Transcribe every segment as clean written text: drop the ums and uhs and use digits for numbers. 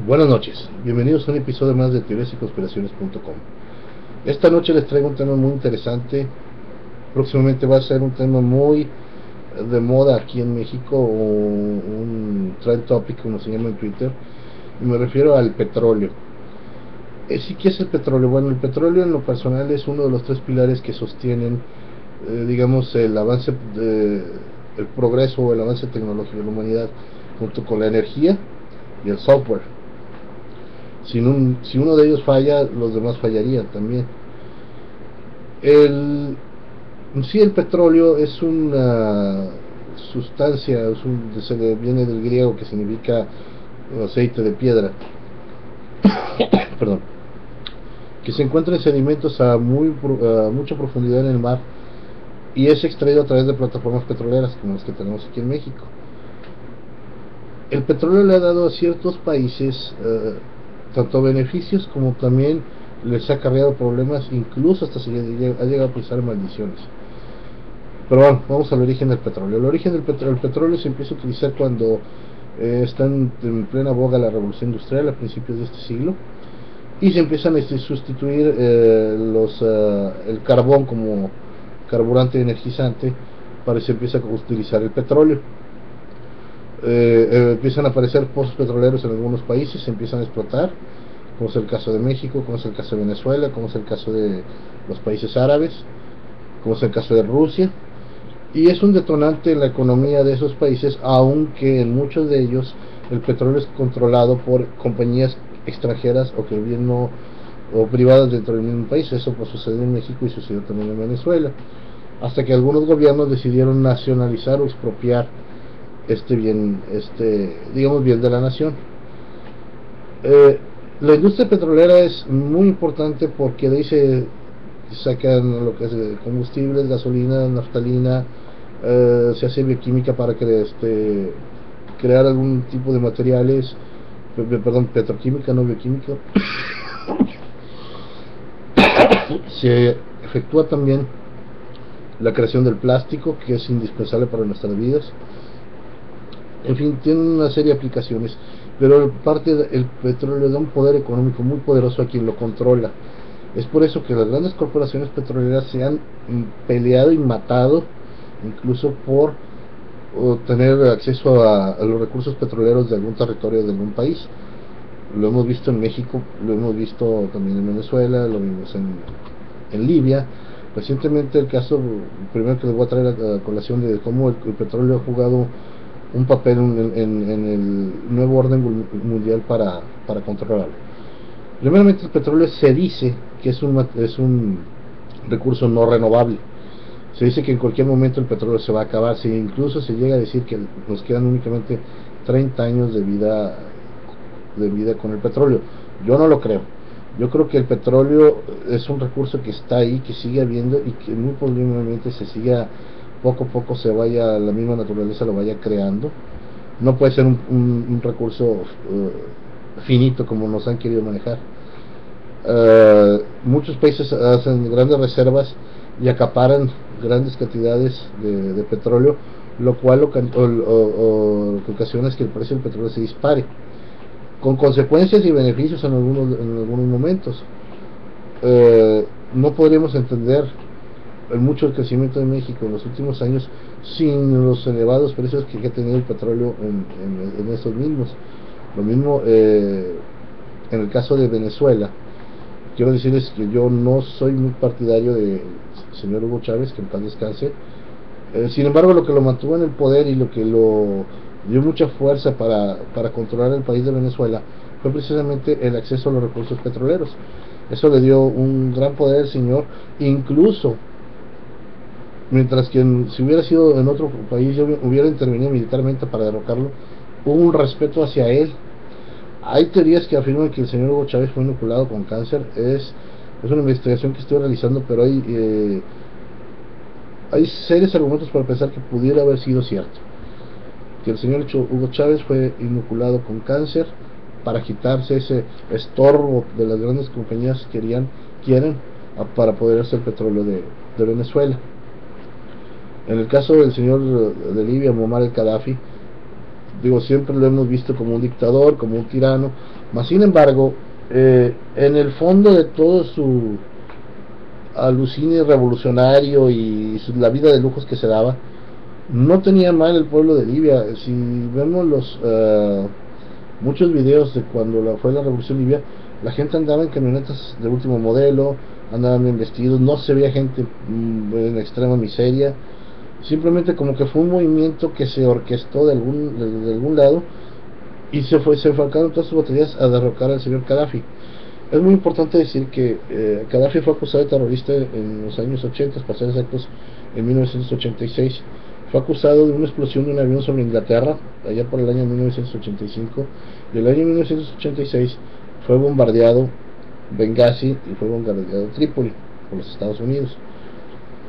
Buenas noches, bienvenidos a un episodio más de teorías y conspiraciones.com. Esta noche les traigo un tema muy interesante. Próximamente va a ser un tema muy de moda aquí en México, o un trend topic como se llama en Twitter, y me refiero al petróleo. ¿Sí qué es el petróleo? Bueno, el petróleo en lo personal es uno de los tres pilares que sostienen, digamos, el avance, el progreso o el avance tecnológico de la humanidad, junto con la energía y el software. Si uno de ellos falla, los demás fallarían también. El, sí, el petróleo es una sustancia, viene del griego, que significa aceite de piedra, perdón, que se encuentra en sedimentos a mucha profundidad en el mar y es extraído a través de plataformas petroleras como las que tenemos aquí en México. El petróleo le ha dado a ciertos países tanto beneficios como también les ha acarreado problemas, incluso hasta se ha llegado a pisar maldiciones. Pero bueno, vamos al origen del petróleo. El origen del petróleo se empieza a utilizar cuando está en plena boga la revolución industrial a principios de este siglo, y se empiezan a sustituir el carbón como carburante energizante, para que se empieza a utilizar el petróleo. Empiezan a aparecer pozos petroleros en algunos países, se empiezan a explotar, como es el caso de México, como es el caso de Venezuela, como es el caso de los países árabes, como es el caso de Rusia, y es un detonante en la economía de esos países, aunque en muchos de ellos el petróleo es controlado por compañías extranjeras o que bien no, o privadas dentro del mismo país. Eso pues sucedió en México y sucedió también en Venezuela, hasta que algunos gobiernos decidieron nacionalizar o expropiar este bien, digamos, bien de la nación. La industria petrolera es muy importante porque de ahí se sacan lo que es combustibles, gasolina, naftalina, se hace bioquímica para crear algún tipo de materiales, perdón, petroquímica, no bioquímica. Se efectúa también la creación del plástico, que es indispensable para nuestras vidas. En fin, tiene una serie de aplicaciones, pero el petróleo da un poder económico muy poderoso a quien lo controla. Es por eso que las grandes corporaciones petroleras se han peleado y matado, incluso por tener acceso a los recursos petroleros de algún territorio de algún país. Lo hemos visto en México, lo hemos visto también en Venezuela, lo vimos en Libia. Recientemente el caso, primero que les voy a traer a colación, de cómo el petróleo ha jugado un papel en el nuevo orden mundial para controlarlo. Primeramente, el petróleo se dice que es un recurso no renovable. Se dice que en cualquier momento el petróleo se va a acabar. Incluso se llega a decir que nos quedan únicamente 30 años de vida con el petróleo. Yo no lo creo. Yo creo que el petróleo es un recurso que está ahí, que sigue habiendo, y que muy probablemente se siga, poco a poco se vaya, la misma naturaleza lo vaya creando. No puede ser un recurso finito como nos han querido manejar. Muchos países hacen grandes reservas y acaparan grandes cantidades de petróleo, lo cual lo que ocasiona es que el precio del petróleo se dispare, con consecuencias y beneficios en algunos momentos. No podríamos entender mucho el crecimiento de México en los últimos años sin los elevados precios que ha tenido el petróleo en esos mismos. Lo mismo en el caso de Venezuela. Quiero decirles que yo no soy muy partidario del señor Hugo Chávez, que en paz descanse. Sin embargo, lo que lo mantuvo en el poder y lo que lo dio mucha fuerza para controlar el país de Venezuela fue precisamente el acceso a los recursos petroleros. Eso le dio un gran poder al señor. Incluso, mientras que si hubiera sido en otro país, yo hubiera intervenido militarmente para derrocarlo, hubo un respeto hacia él. Hay teorías que afirman que el señor Hugo Chávez fue inoculado con cáncer. Es una investigación que estoy realizando, pero hay serios argumentos para pensar que pudiera haber sido cierto, que el señor Hugo Chávez fue inoculado con cáncer para quitarse ese estorbo de las grandes compañías que quieren para poder hacer petróleo de Venezuela. En el caso del señor de Libia, Muammar el Gaddafi, digo, siempre lo hemos visto como un dictador, como un tirano, mas sin embargo, en el fondo de todo su alucine revolucionario y la vida de lujos que se daba, no tenía mal el pueblo de Libia. Si vemos los muchos videos de cuando fue la revolución libia, la gente andaba en camionetas de último modelo, andaban bien vestidos, no se veía gente en extrema miseria. Simplemente como que fue un movimiento que se orquestó de algún lado, y se enfocaron todas sus baterías a derrocar al señor Gaddafi. Es muy importante decir que Gaddafi fue acusado de terrorista en los años 80, para ser exactos, en 1986. Fue acusado de una explosión de un avión sobre Inglaterra, allá por el año 1985. Y el año 1986 fue bombardeado Benghazi y fue bombardeado Trípoli por los Estados Unidos.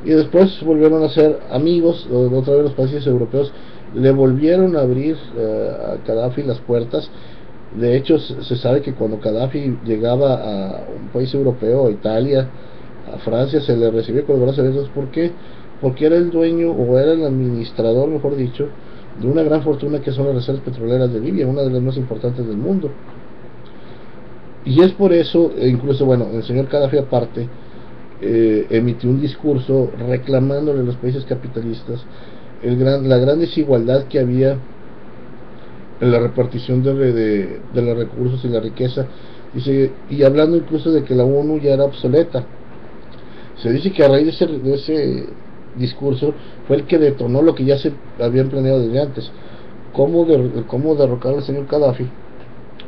Y después volvieron a ser amigos. Otra vez los países europeos le volvieron a abrir a Gaddafi las puertas. De hecho, se sabe que cuando Gaddafi llegaba a un país europeo, a Italia, a Francia, se le recibió con los brazos abiertos. ¿Por qué? Porque era el dueño, o era el administrador, mejor dicho, de una gran fortuna que son las reservas petroleras de Libia, una de las más importantes del mundo. Y es por eso, incluso, bueno, el señor Gaddafi aparte emitió un discurso reclamándole a los países capitalistas la gran desigualdad que había en la repartición de los recursos y la riqueza. Dice, y hablando incluso de que la ONU ya era obsoleta. Se dice que a raíz de ese discurso fue el que detonó lo que ya se habían planeado desde antes: cómo derrocar al señor Gaddafi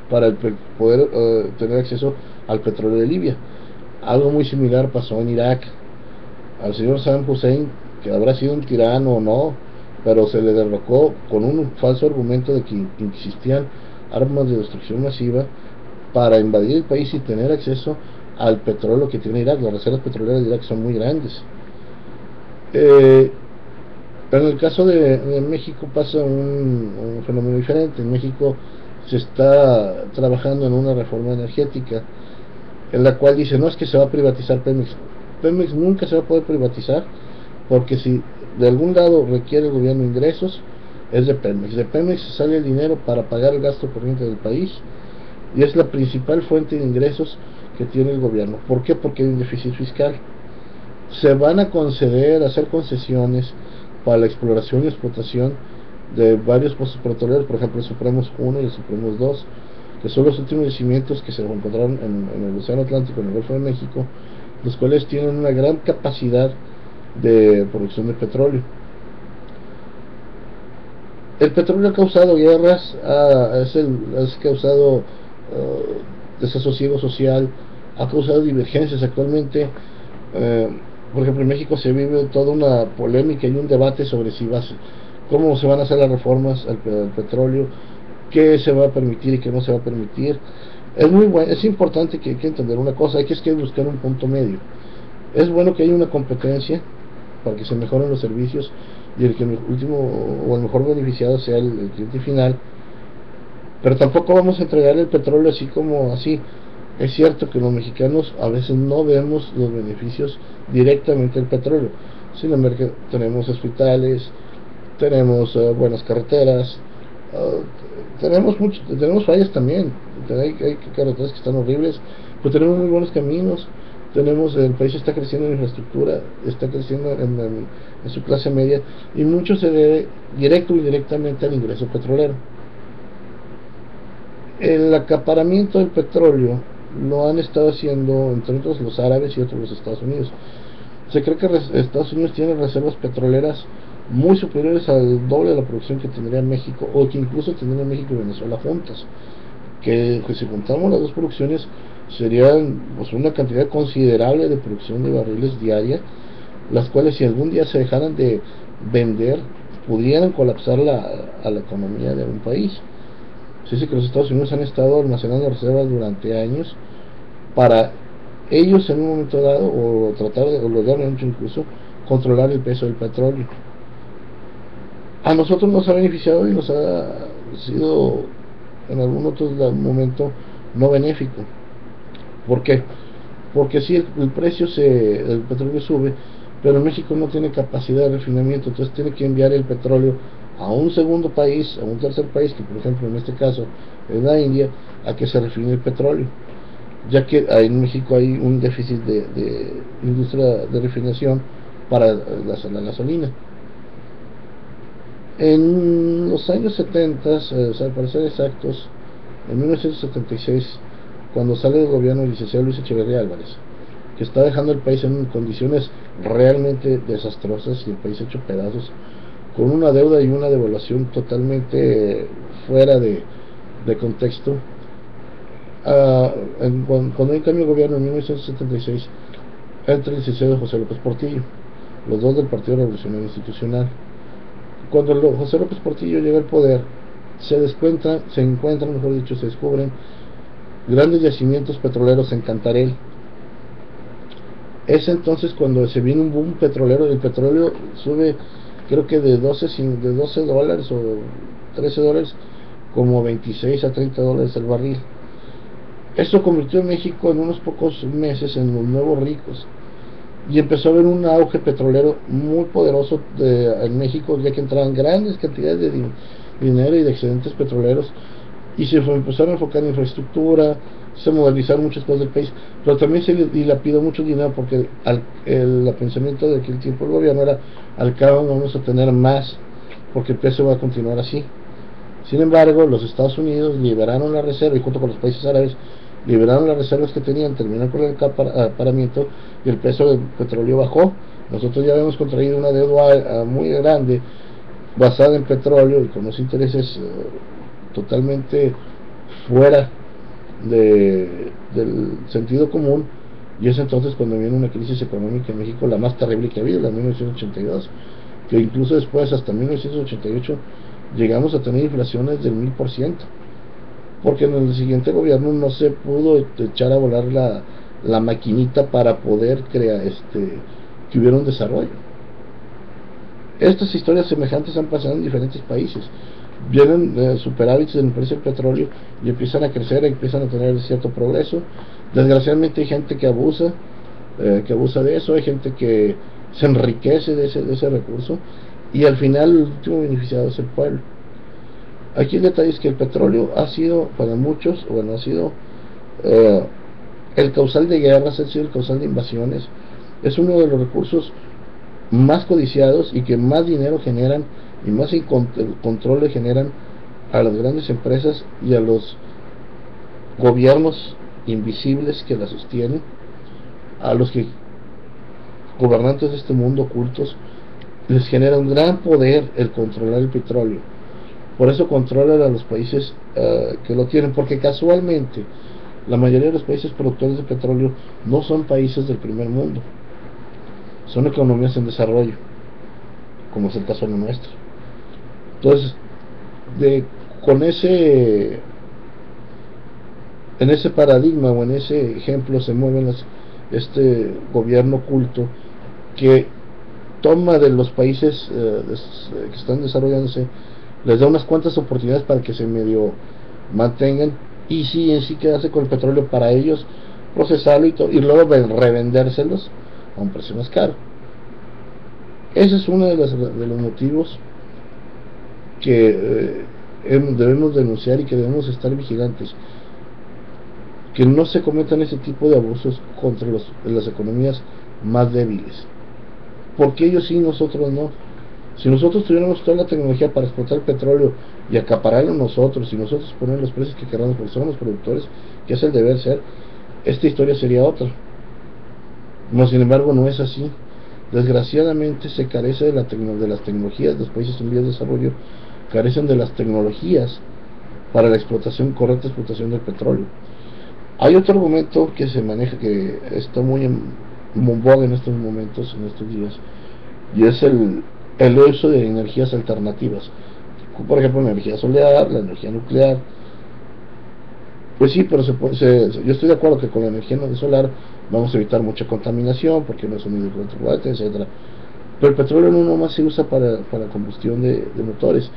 para poder tener acceso al petróleo de Libia. Algo muy similar pasó en Irak. Al señor Saddam Hussein, que habrá sido un tirano o no, pero se le derrocó con un falso argumento de que existían armas de destrucción masiva para invadir el país y tener acceso al petróleo que tiene Irak. Las reservas petroleras de Irak son muy grandes. En el caso de México pasa un fenómeno diferente. En México se está trabajando en una reforma energética en la cual dice, no es que se va a privatizar Pemex. Pemex nunca se va a poder privatizar, porque si de algún lado requiere el gobierno ingresos, es de Pemex. De Pemex sale el dinero para pagar el gasto corriente del país, y es la principal fuente de ingresos que tiene el gobierno. ¿Por qué? Porque hay un déficit fiscal. Se van a hacer concesiones para la exploración y explotación de varios pozos petroleros, por ejemplo el Supremos 1 y el Supremos 2, que son los últimos yacimientos que se encontraron en el Océano Atlántico, en el Golfo de México, los cuales tienen una gran capacidad de producción de petróleo. El petróleo ha causado guerras, ha causado desasosiego social, ha causado divergencias. Actualmente, por ejemplo, en México se vive toda una polémica y un debate sobre cómo se van a hacer las reformas al petróleo, qué se va a permitir y qué no se va a permitir. Es importante que hay que entender una cosa: hay que buscar un punto medio. Es bueno que haya una competencia para que se mejoren los servicios y el último o el mejor beneficiado sea el cliente final, pero tampoco vamos a entregar el petróleo así como así. Es cierto que los mexicanos a veces no vemos los beneficios directamente del petróleo. Sin embargo, tenemos hospitales, tenemos buenas carreteras, tenemos fallas también. Hay carreteras que están horribles, pero tenemos muy buenos caminos. El país está creciendo en infraestructura, está creciendo en su clase media, y mucho se debe directo o indirectamente al ingreso petrolero. El acaparamiento del petróleo lo han estado haciendo, entre otros, los árabes y otros los Estados Unidos. Se cree que Estados Unidos tiene reservas petroleras muy superiores al doble de la producción que tendría México, o que incluso tendría México y Venezuela juntas. Que si juntamos las dos producciones, serían pues una cantidad considerable de producción de barriles diaria, las cuales, si algún día se dejaran de vender, pudieran colapsar a la economía de un país. Se dice que los Estados Unidos han estado almacenando reservas durante años para ellos en un momento dado, o lo han hecho incluso, controlar el precio del petróleo. A nosotros nos ha beneficiado y nos ha sido en algún otro momento no benéfico. ¿Por qué? Porque si el precio el petróleo sube, pero México no tiene capacidad de refinamiento, entonces tiene que enviar el petróleo a un segundo país, a un tercer país, que por ejemplo en este caso es la India, a que se refine el petróleo, ya que en México hay un déficit de industria de refinación para la gasolina. En los años 70, o sea, para ser exactos, en 1976, cuando sale del gobierno el licenciado Luis Echeverría Álvarez, que está dejando el país en condiciones realmente desastrosas y el país hecho pedazos, con una deuda y una devaluación totalmente fuera de contexto. Cuando hay cambio de gobierno en 1976, entra el licenciado José López Portillo, los dos del Partido Revolucionario Institucional. Cuando José López Portillo llega al poder, se encuentran, mejor dicho, se descubren grandes yacimientos petroleros en Cantarell. Es entonces cuando se viene un boom petrolero. El petróleo sube, creo que de $12 o $13, como 26 a $30 el barril. Esto convirtió a México en unos pocos meses en los nuevos ricos, y empezó a haber un auge petrolero muy poderoso en México, ya que entraban grandes cantidades de dinero y de excedentes petroleros, y se empezaron a enfocar en infraestructura, se modernizaron muchas cosas del país, pero también se dilapidó mucho dinero, porque el pensamiento de aquel tiempo el gobierno era: al cabo vamos a tener más, porque el precio va a continuar así. Sin embargo, los Estados Unidos liberaron la reserva, y junto con los países árabes liberaron las reservas que tenían, terminaron con el acaparamiento, y el precio del petróleo bajó. Nosotros ya habíamos contraído una deuda muy grande basada en petróleo y con los intereses totalmente fuera del sentido común, y es entonces cuando viene una crisis económica en México, la más terrible que ha habido, la de 1982, que incluso después, hasta 1988, llegamos a tener inflaciones del 1000%, porque en el siguiente gobierno no se pudo echar a volar la maquinita para poder crear que hubiera un desarrollo. Estas historias semejantes han pasado en diferentes países. Vienen superávits en el precio del petróleo y empiezan a crecer, empiezan a tener cierto progreso. Desgraciadamente hay gente que abusa de eso, hay gente que se enriquece de ese recurso, y al final el último beneficiado es el pueblo. Aquí el detalle es que el petróleo ha sido para muchos, bueno, ha sido el causal de guerras, ha sido el causal de invasiones, es uno de los recursos más codiciados y que más dinero generan y más control le generan a las grandes empresas y a los gobiernos invisibles que la sostienen, a los gobernantes de este mundo ocultos. Les genera un gran poder el controlar el petróleo. Por eso controlan a los países que lo tienen, porque casualmente la mayoría de los países productores de petróleo no son países del primer mundo, son economías en desarrollo, como es el caso de nuestro. Entonces, en ese paradigma o en ese ejemplo se mueven este gobierno oculto que toma de los países que están desarrollándose, les da unas cuantas oportunidades para que se medio mantengan, y sí en sí quedarse con el petróleo para ellos, procesarlo y luego revendérselos a un precio más caro. Ese es uno de los motivos que debemos denunciar y que debemos estar vigilantes, que no se cometan ese tipo de abusos contra las economías más débiles, porque ellos sí, nosotros no. Si nosotros tuviéramos toda la tecnología para explotar el petróleo y acapararlo nosotros, y nosotros poner los precios que queramos, porque somos los productores, que es el deber ser, esta historia sería otra. No, sin embargo, no es así. Desgraciadamente se carece de las tecnologías. Los países en vías de desarrollo carecen de las tecnologías para la correcta explotación del petróleo. Hay otro argumento que se maneja, que está muy en boga en estos momentos, en estos días, y es el uso de energías alternativas, por ejemplo la energía solar, la energía nuclear. Pues sí, pero yo estoy de acuerdo que con la energía solar vamos a evitar mucha contaminación, porque no es un hidrocarburos, etcétera. Pero el petróleo no nomás se usa para combustión de motores,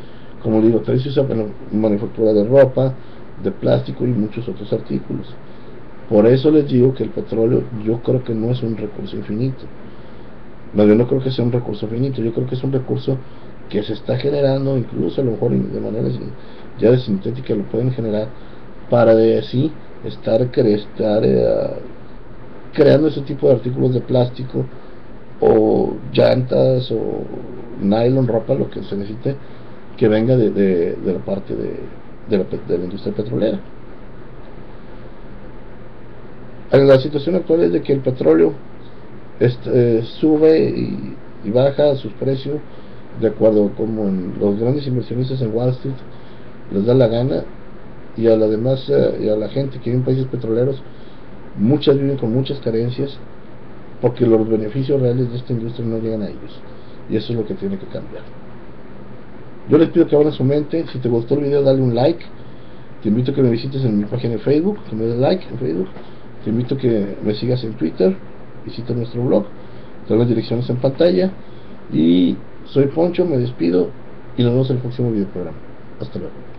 como digo, también se usa para manufactura de ropa, de plástico y muchos otros artículos. Por eso les digo que el petróleo, yo creo que no es un recurso infinito. No, yo no creo que sea un recurso finito, yo creo que es un recurso que se está generando, incluso a lo mejor de manera ya de sintética lo pueden generar, para de así estar creando ese tipo de artículos de plástico o llantas o nylon, ropa, lo que se necesite que venga de la parte de la industria petrolera. La situación actual es de que el petróleo sube y baja sus precios de acuerdo como en los grandes inversionistas en Wall Street les da la gana, y a la demás y a la gente que vive en países petroleros, muchas viven con muchas carencias porque los beneficios reales de esta industria no llegan a ellos, y eso es lo que tiene que cambiar. Yo les pido que abran su mente. Si te gustó el video, dale un like. Te invito a que me visites en mi página de Facebook, que me des like en Facebook. Te invito a que me sigas en Twitter, visita nuestro blog, todas las direcciones en pantalla. Y soy Poncho, me despido y nos vemos en el próximo video programa. Hasta luego.